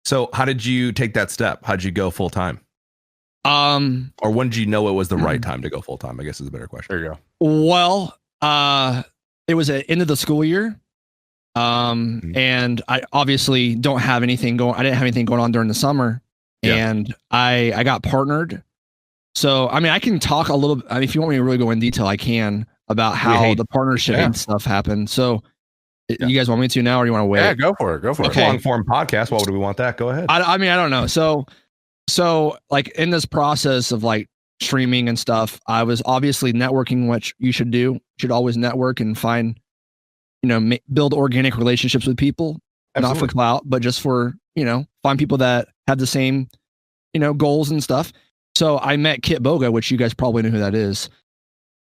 So how did you take that step? How did you go full time? Or when did you know it was the right time to go full time? I guess is a better question. There you go. Well, it was at the end of the school year. And I obviously don't have anything going. I didn't have anything going on during the summer, and I got partnered. So, I mean, I can talk a little. I mean, if you want me to really go in detail, I can about how the partnership and stuff happened. So, you guys want me to now, or you want to wait? Yeah, go for it. Go for it. Long form podcast. Why would we want that? Go ahead. I mean, I don't know. So like in this process of like streaming and stuff, I was obviously networking, which you should do. You should always network and find, build organic relationships with people. Absolutely. Not for clout, but just for, find people that have the same, goals and stuff. So I met Kit Boga, which you guys probably know who that is.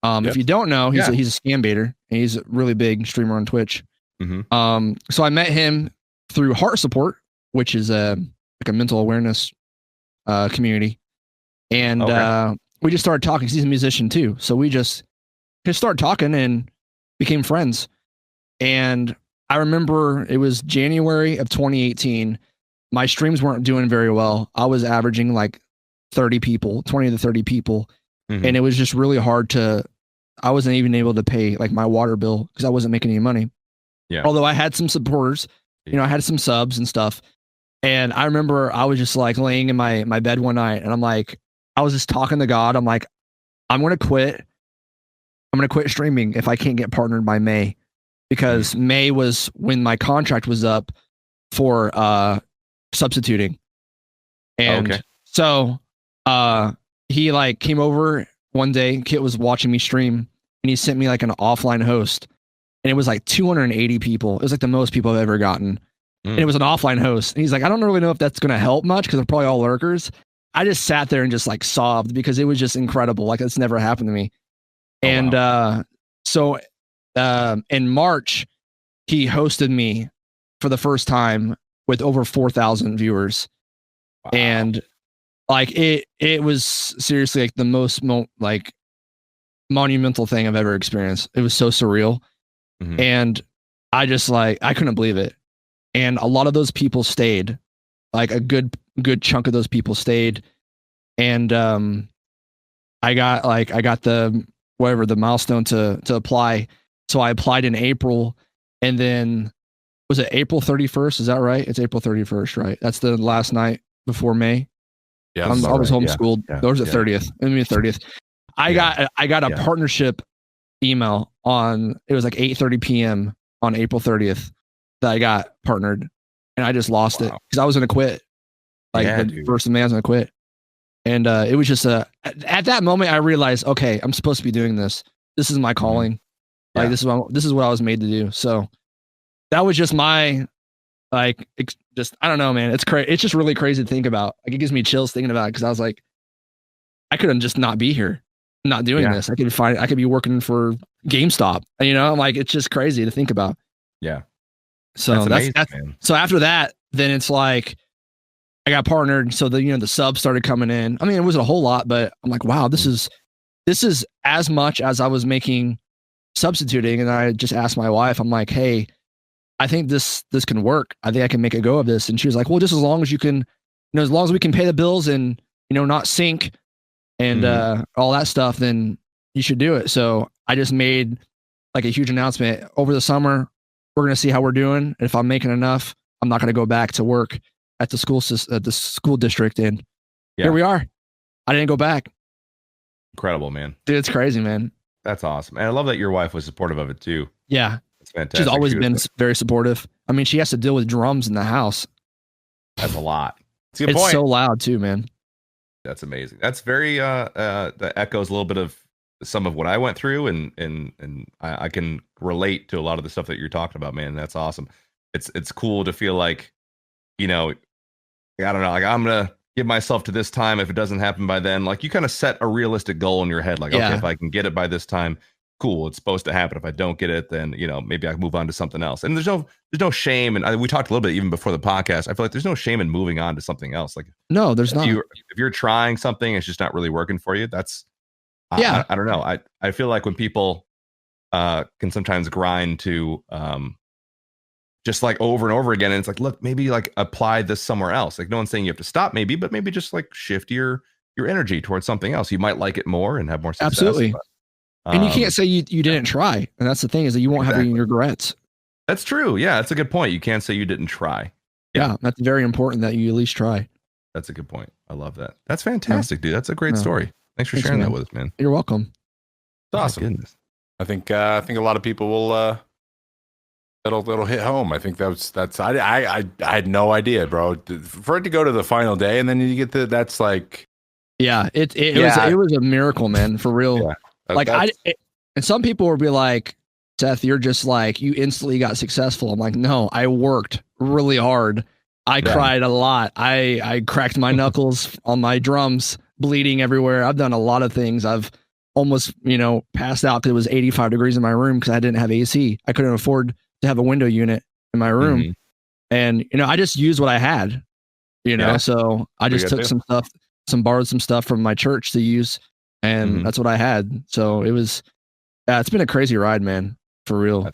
If you don't know, he's a scam baiter, and he's a really big streamer on Twitch. Mm-hmm. So I met him through Heart Support, which is like a mental awareness community, and we just started talking. He's a musician too, so we just started talking and became friends. And I remember it was January of 2018. My streams weren't doing very well. I was averaging like 20 to 30 people. Mm-hmm. And it was just really hard I wasn't even able to pay like my water bill because I wasn't making any money. Yeah. Although I had some supporters, I had some subs and stuff. And I remember I was just like laying in my bed one night, and I'm like, I was just talking to God. I'm like, I'm going to quit. I'm going to quit streaming if I can't get partnered by May, because May was when my contract was up for substituting. And so he like came over one day. Kit was watching me stream, and he sent me like an offline host, and it was like 280 people. It was like the most people I've ever gotten. And it was an offline host. And he's like, I don't really know if that's going to help much because they're probably all lurkers. I just sat there and just like sobbed because it was just incredible. Like it's never happened to me. So in March, he hosted me for the first time with over 4,000 viewers. Wow. And like it was seriously like the most monumental thing I've ever experienced. It was so surreal. Mm-hmm. And I just like, I couldn't believe it. And a lot of those people stayed, like a good chunk of those people stayed. And I got the milestone to apply. So I applied in April, and then was it April 31st? Is that right? It's April 31st, right? That's the last night before May. Yeah, I was homeschooled. Yeah. There was the 30th. I mean 30th. I got a partnership email it was like 8:30 p.m. on April 30th. That I got partnered, and I just lost it because I was going to quit. The first of May I was going to quit. And it was just at that moment I realized, okay, I'm supposed to be doing this. This is my calling. Yeah. Like this is what I was made to do. So that was just my, I don't know, man. It's crazy. It's just really crazy to think about. Like it gives me chills thinking about it, because I was like, I couldn't just not be here, not doing this. I could be working for GameStop. I'm like, it's just crazy to think about. Yeah. So that's so after that, then it's like I got partnered. So the subs started coming in. I mean, it wasn't a whole lot, but I'm like, wow, this is as much as I was making substituting. And I just asked my wife, I'm like, hey, I think this can work. I think I can make a go of this. And she was like, well, just as long as you can, as long as we can pay the bills and not sink and all that stuff, then you should do it. So I just made like a huge announcement over the summer. We're going to see how we're doing. And if I'm making enough, I'm not going to go back to work at the school district. And here we are. I didn't go back. Incredible, man. Dude, it's crazy, man. That's awesome. And I love that your wife was supportive of it too. Yeah. It's fantastic. She's always been very supportive. I mean, she has to deal with drums in the house. That's a lot. That's a good point. It's so loud too, man. That's amazing. That's very, that echoes a little bit of some of what I went through, and I can relate to a lot of the stuff that you're talking about, man. That's awesome. It's cool to feel like, I don't know, like I'm gonna give myself to this time. If it doesn't happen by then, like you kind of set a realistic goal in your head, like okay, if I can get it by this time, cool, it's supposed to happen. If I don't get it, then maybe I can move on to something else. And there's no shame, and we talked a little bit even before the podcast. I feel like there's no shame in moving on to something else. Like no, there's not. If you're trying something, it's just not really working for you. That's I don't know. I feel like when people can sometimes grind to just like over and over again. And it's like, look, maybe like apply this somewhere else. Like no one's saying you have to stop maybe, but maybe just like shift your energy towards something else. You might like it more and have more success. Absolutely. But, and you can't say you didn't try. And that's the thing, is that you won't have any regrets. That's true. Yeah, that's a good point. You can't say you didn't try. Yeah, that's very important that you at least try. That's a good point. I love that. That's fantastic, dude. That's a great story. Thanks for sharing that with us, man. You're welcome. It's awesome. Goodness. I think a lot of people will it'll hit home. I think that's I had no idea, bro. For it to go to the final day and then you get that's like, yeah, it was a miracle, man, for real. Yeah, like and some people will be like, Seth, you're just like, you instantly got successful. I'm like, no, I worked really hard. I cried a lot. I cracked my knuckles on my drums, bleeding everywhere. I've done a lot of things. I've almost, passed out because it was 85 degrees in my room because I didn't have AC. I couldn't afford to have a window unit in my room. Mm-hmm. And, I just used what I had, so I just took borrowed some stuff from my church to use, and that's what I had. So it was, it's been a crazy ride, man, for real.